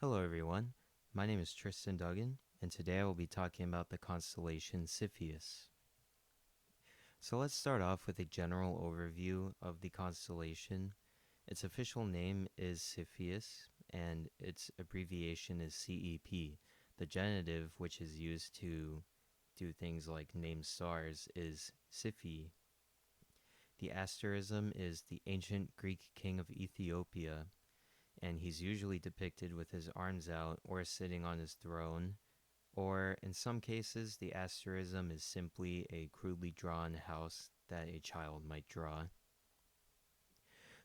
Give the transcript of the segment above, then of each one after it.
Hello, everyone. My name is Tristan Duggan, and today I will be talking about the constellation Cepheus. So let's start off with a general overview of the constellation. Its official name is Cepheus, and its abbreviation is CEP. The genitive, which is used to do things like name stars, is Cephi. The asterism is the ancient Greek king of Ethiopia, and he's usually depicted with his arms out or sitting on his throne, or in some cases, the asterism is simply a crudely drawn house that a child might draw.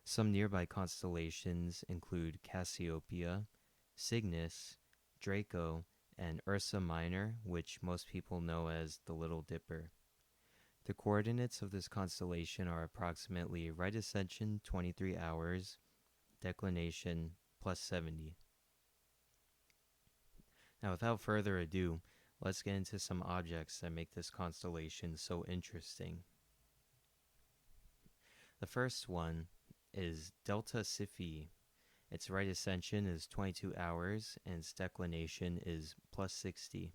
Some nearby constellations include Cassiopeia, Cygnus, Draco, and Ursa Minor, which most people know as the Little Dipper. The coordinates of this constellation are approximately right ascension 23 hours, declination plus 70. Now, without further ado, let's get into some objects that make this constellation so interesting. The first one is Delta Cephei. Its right ascension is 22 hours and its declination is plus 60.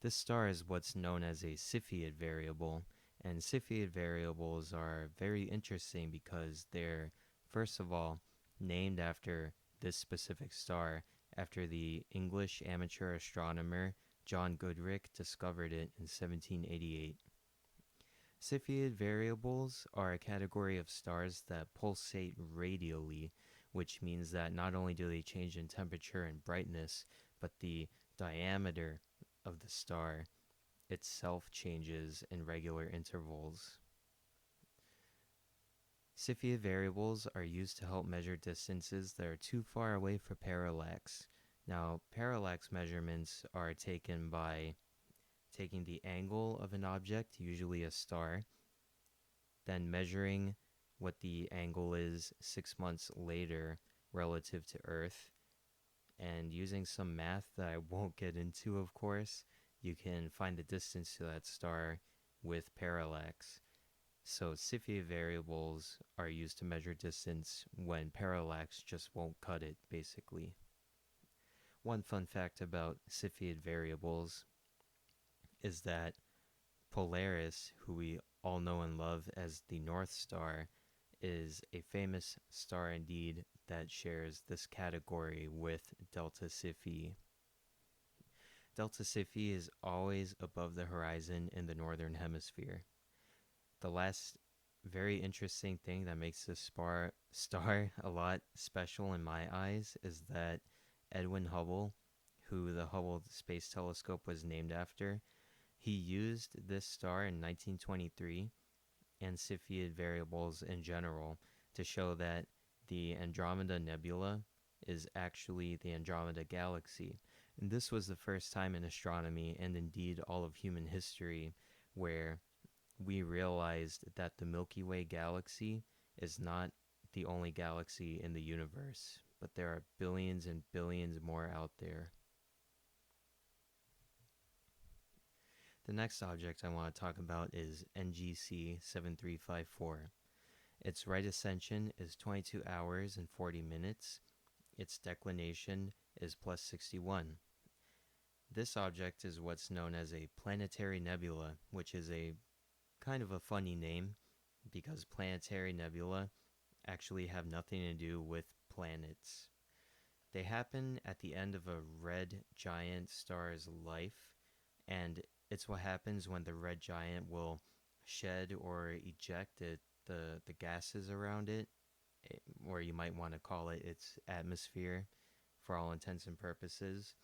This star is what's known as a Cepheid variable, and Cepheid variables are very interesting because they're, first of all, named after this specific star, after the English amateur astronomer John Goodricke discovered it in 1788. Cepheid variables are a category of stars that pulsate radially, which means that not only do they change in temperature and brightness, but the diameter of the star itself changes in regular intervals. Cepheid variables are used to help measure distances that are too far away for parallax. Now, parallax measurements are taken by taking the angle of an object, usually a star, then measuring what the angle is 6 months later relative to Earth, and using some math that I won't get into, of course, you can find the distance to that star with parallax. So Cepheid variables are used to measure distance when parallax just won't cut it, basically. One fun fact about Cepheid variables is that Polaris, who we all know and love as the North Star, is a famous star indeed that shares this category with Delta Cephei. Delta Cephei is always above the horizon in the northern hemisphere. The last very interesting thing that makes this star a lot special in my eyes is that Edwin Hubble, who the Hubble Space Telescope was named after, he used this star in 1923 and Cepheid variables in general to show that the Andromeda Nebula is actually the Andromeda Galaxy. And this was the first time in astronomy and indeed all of human history where we realized that the Milky Way galaxy is not the only galaxy in the universe, but there are billions and billions more out there. The next object I want to talk about is NGC 7354. Its right ascension is 22 hours and 40 minutes. Its declination is plus 61. This object is what's known as a planetary nebula, which is a kind of a funny name because planetary nebula actually have nothing to do with planets. They happen at the end of a red giant star's life, and it's what happens when the red giant will shed or eject the gases around it, or you might want to call it its atmosphere for all intents and purposes,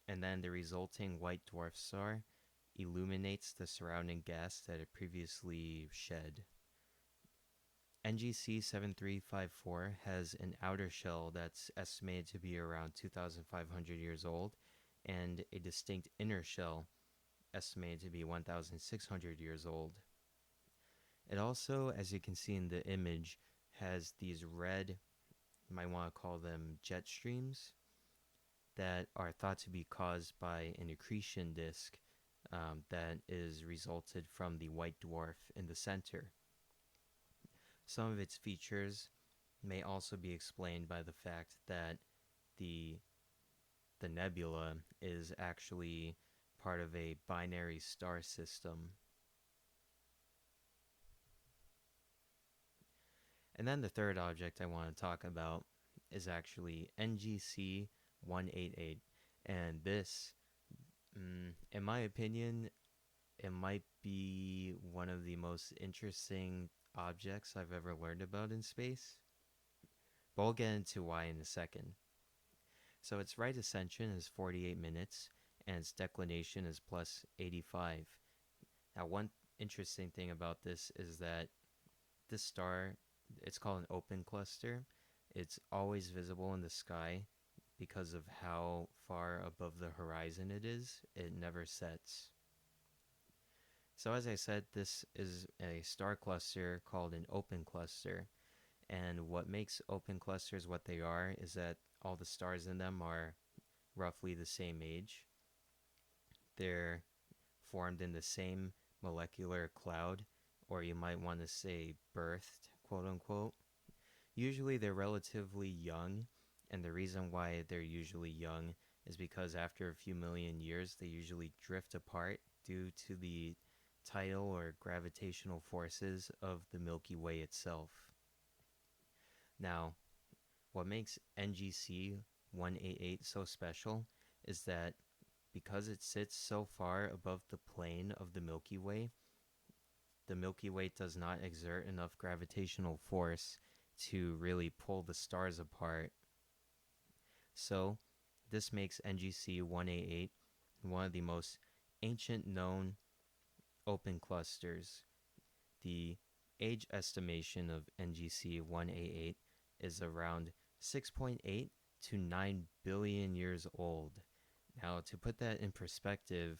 and then the resulting white dwarf star illuminates the surrounding gas that it previously shed. NGC 7354 has an outer shell that's estimated to be around 2,500 years old and a distinct inner shell estimated to be 1,600 years old. It also, as you can see in the image, has these red, you might want to call them jet streams, that are thought to be caused by an accretion disk that is resulted from the white dwarf in the center. Some of its features may also be explained by the fact that the the nebula is actually part of a binary star system. And then the third object I want to talk about is actually NGC 188. And this, in my opinion, it might be one of the most interesting objects I've ever learned about in space. But we'll get into why in a second. So its right ascension is 48 minutes, and its declination is plus 85. Now, one interesting thing about this is that this star, it's called an open cluster. It's always visible in the sky because of how far above the horizon it is. It never sets. So as I said, this is a star cluster called an open cluster. And what makes open clusters what they are is that all the stars in them are roughly the same age. They're formed in the same molecular cloud, or you might want to say birthed, quote unquote. Usually they're relatively young, and the reason why they're usually young is because after a few million years they usually drift apart due to the tidal or gravitational forces of the Milky Way itself. Now, what makes NGC 188 so special is that because it sits so far above the plane of the Milky Way does not exert enough gravitational force to really pull the stars apart. So, this makes NGC 188 one of the most ancient known open clusters. The age estimation of NGC 188 is around 6.8 to 9 billion years old. Now, to put that in perspective,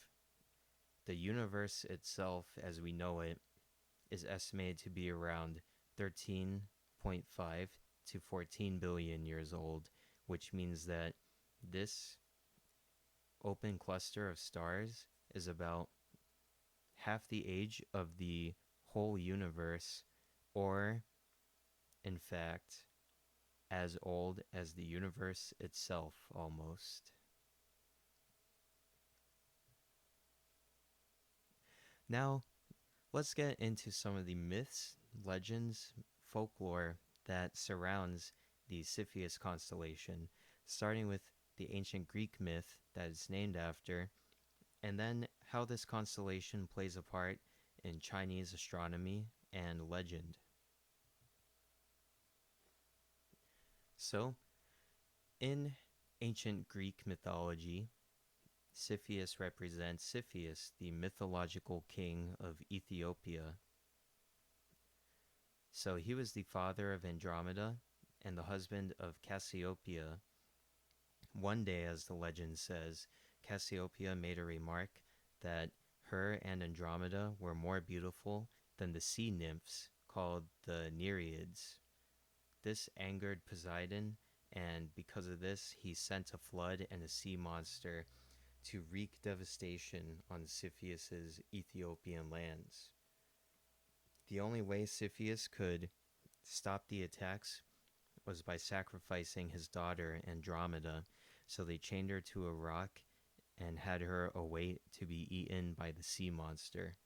the universe itself, as we know it, is estimated to be around 13.5 to 14 billion years old, which means that this open cluster of stars is about half the age of the whole universe, or, in fact, as old as the universe itself almost. Now, let's get into some of the myths, legends, folklore that surrounds the Cepheus constellation, starting with the ancient Greek myth that it's named after, and then how this constellation plays a part in Chinese astronomy and legend. So, in ancient Greek mythology, Cepheus represents Cepheus, the mythological king of Ethiopia. So he was the father of Andromeda and the husband of Cassiopeia. One day, as the legend says, Cassiopeia made a remark that her and Andromeda were more beautiful than the sea nymphs called the Nereids. This angered Poseidon, and because of this, he sent a flood and a sea monster to wreak devastation on Cepheus's Ethiopian lands. The only way Cepheus could stop the attacks was by sacrificing his daughter Andromeda, so they chained her to a rock and had her await to be eaten by the sea monster.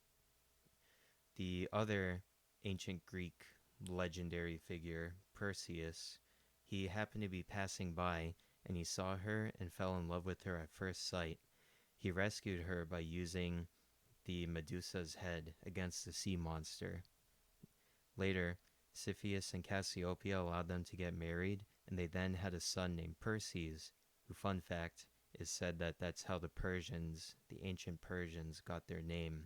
The other ancient Greek legendary figure, Perseus, he happened to be passing by and he saw her and fell in love with her at first sight. He rescued her by using the Medusa's head against the sea monster. Later, Cepheus and Cassiopeia allowed them to get married, and they then had a son named Perses, who, fun fact, is said that that's how the ancient Persians, got their name.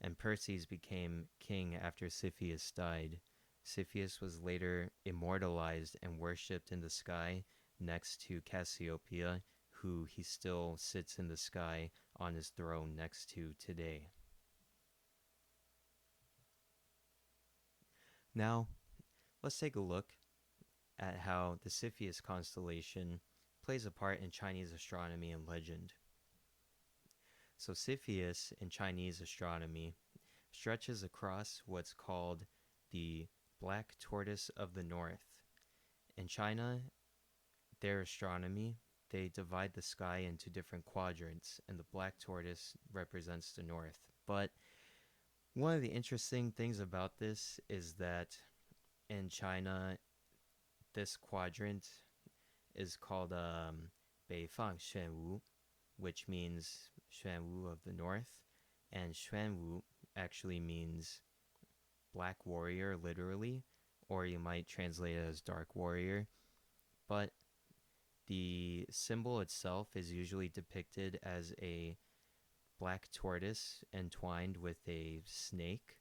And Perses became king after Cepheus died. Cepheus was later immortalized and worshipped in the sky next to Cassiopeia, who he still sits in the sky on his throne next to today. Now, let's take a look at how the Cepheus constellation plays a part in Chinese astronomy and legend. So Cepheus in Chinese astronomy stretches across what's called the Black Tortoise of the North. In China, their astronomy they divide the sky into different quadrants, and the black tortoise represents the north. But one of the interesting things about this is that in China, this quadrant is called Beifang Xuanwu, which means Xuanwu of the north, and Xuanwu actually means black warrior, literally, or you might translate it as dark warrior. But the symbol itself is usually depicted as a black tortoise entwined with a snake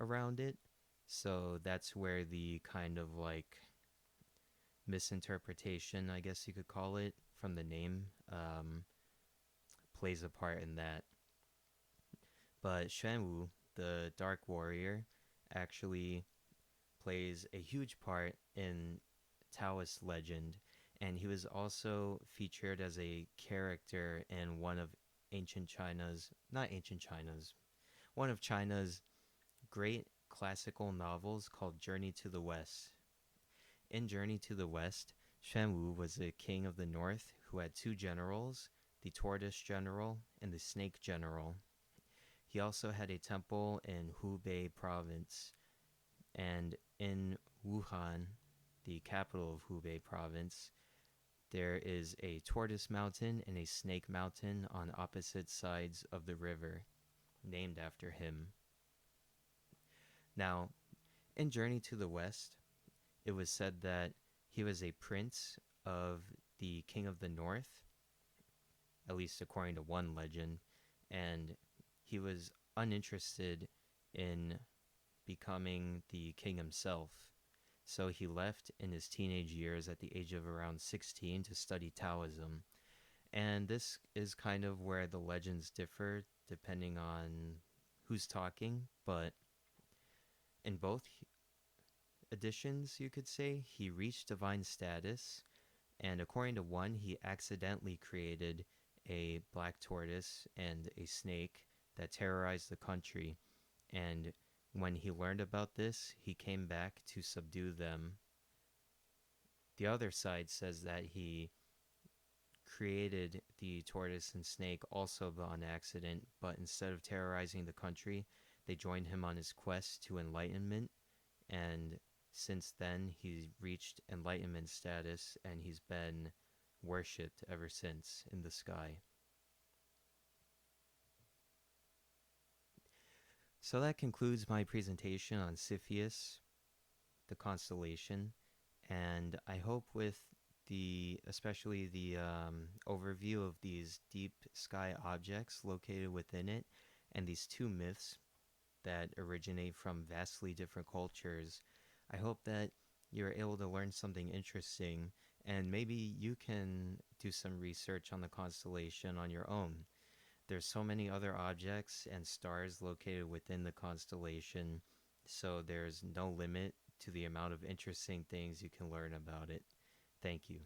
around it. So that's where the kind of like misinterpretation, I guess you could call it, from the name plays a part in that. But Shenwu, the Dark Warrior, actually plays a huge part in Taoist legend, and he was also featured as a character in one of one of China's great classical novels called Journey to the West. In Journey to the West, Shenwu was a king of the north who had two generals, the Tortoise General and the Snake General. He also had a temple in Hubei province, and in Wuhan, the capital of Hubei province, there is a tortoise mountain and a snake mountain on opposite sides of the river, named after him. Now, in Journey to the West, it was said that he was a prince of the king of the north, at least according to one legend, and he was uninterested in becoming the king himself. So he left in his teenage years at the age of around 16 to study Taoism. And this is kind of where the legends differ depending on who's talking, but in both editions, you could say, he reached divine status, and according to one, he accidentally created a black tortoise and a snake that terrorized the country. And when he learned about this, he came back to subdue them. The other side says that he created the tortoise and snake also on accident, but instead of terrorizing the country, they joined him on his quest to enlightenment, and since then he's reached enlightenment status and he's been worshipped ever since in the sky. So that concludes my presentation on Cepheus, the constellation, and I hope with especially the overview of these deep sky objects located within it and these two myths that originate from vastly different cultures, I hope that you're able to learn something interesting and maybe you can do some research on the constellation on your own. There's so many other objects and stars located within the constellation, so there's no limit to the amount of interesting things you can learn about it. Thank you.